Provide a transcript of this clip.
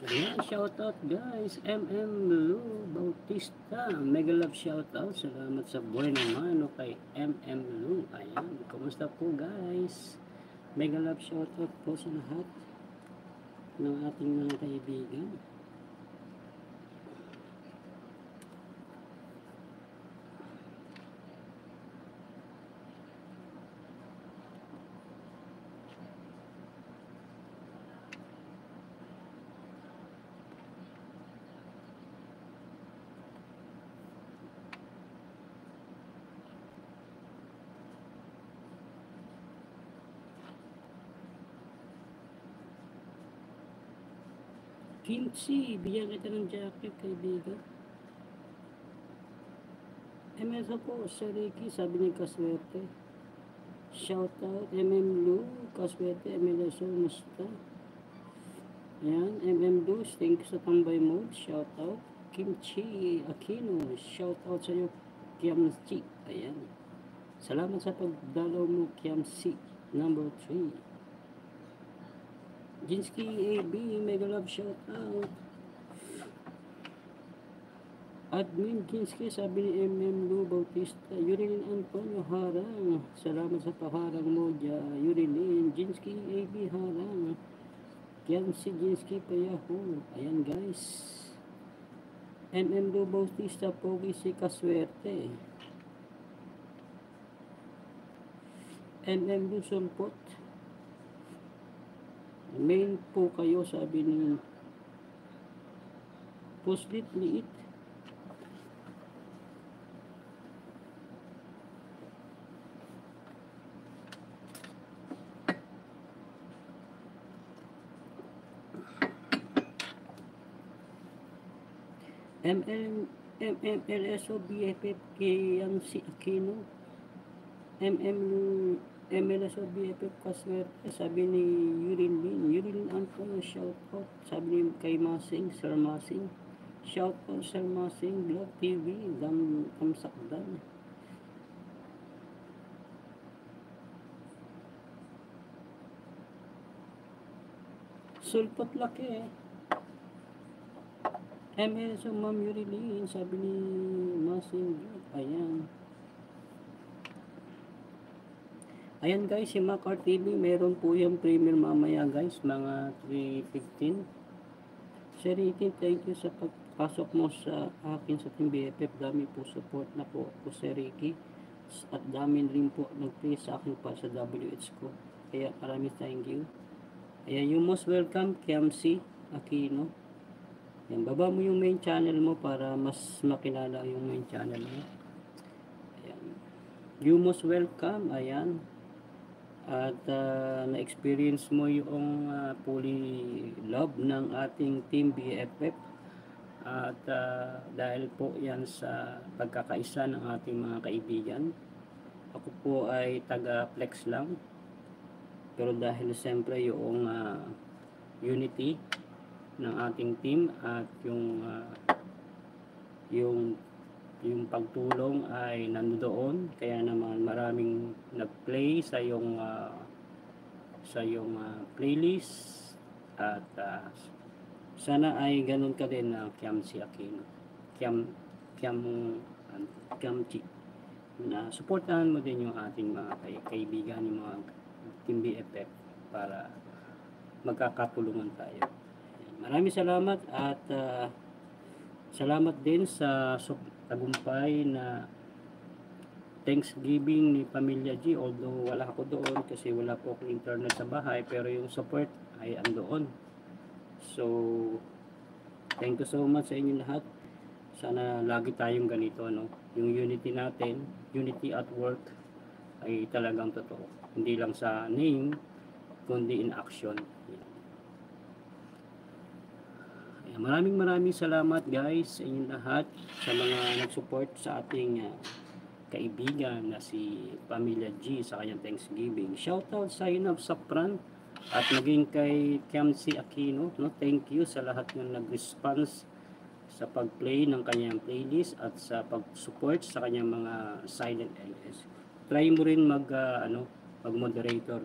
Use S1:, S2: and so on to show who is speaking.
S1: Ayan, shoutout guys, Lou Bautista, mega love shoutout, salamat sa buhay naman no, kay Lou. Ayan, kumusta po guys, mega love shoutout po sa lahat ng ating mga kaibigan. Kimchi, bigyan kita ng jacket, kaibigan. MSO po, Sir Ricky, sabi ni Kaswerte. Shoutout, Lou, Kaswerte, MLSO, musta? Ayan, Lou, thank you sa tambay mo. Shoutout, Kimchi Aquino, shoutout sa iyo, Kiamchi. Ayan. Salamat sa pagdalaw mo, Kiamchi. Number 3. Jinsky AB, mega love shoutout. Admin Jinsky, sabi ni Lou Bautista. Yurilin Antonio Harang, salamat sa paharang mo dyan. Yurilin, Jinsky AB Harang. Yan si Jinsky Payaho. Ayan guys. Lou Bautista, pogi si Kaswerte. Lou Sulpot. Main po kayo, sabi ni Puslit Liit. MLSO BFF Kiamchi Aquino. MLSO BFF Kaswerte, sabi ni Yurilin Antonio, shoutout, sabi ni kay Masing, Sir Masing, shoutout Sir Masing, Vlog TV, Damsakdan. Sulpot laki MLSO Ma'am Yurilin, sabi ni Masing, ayan. Ayan guys, si Macar TV, meron po yung premiere mamaya guys, mga 3:15. Sir Ricky, thank you sa pagpasok mo sa akin sa Team BFF. Dami po support na po ako, Sir Ricky. At dami rin po nag-play sa akin pa sa WH ko. Kaya maraming thank you. Ayan, you most welcome, Kiamchi Aquino. Ayan, baba mo yung main channel mo para mas makilala yung main channel mo. Ayan. You most welcome, ayan. At na-experience mo yung fully love ng ating Team BFF. At dahil po yan sa pagkakaisa ng ating mga kaibigan. Ako po ay taga-flex lang. Pero dahil siyempre yung unity ng ating team at yung pagtulong ay nandoon, kaya naman maraming nag-play sa yung playlist at sana ay ganun ka din na Kiamchi Aquino, Kiamchi, na suportahan mo din yung ating mga kaibigan, yung mga Team BFF para magkakatulungan tayo. Maraming salamat at salamat din sa tagumpay na Thanksgiving ni Pamilya G, although wala ako doon kasi wala po akong internet sa bahay, pero yung support ay andoon. So thank you so much sa inyo lahat. Sana lagi tayong ganito, no? Yung unity natin, unity at work ay talagang totoo, hindi lang sa name kundi in action. Maraming salamat guys sa inyong lahat, sa mga nag-support sa ating kaibigan na si Pamilya G sa kanyang Thanksgiving. Shoutout sa Inab Sapran at maging kay Kiamchi Aquino, no? Thank you sa lahat ng nag-response sa pag-play ng kanyang playlist at sa pag-support sa kanyang mga silent LS. Try mo rin mag-moderator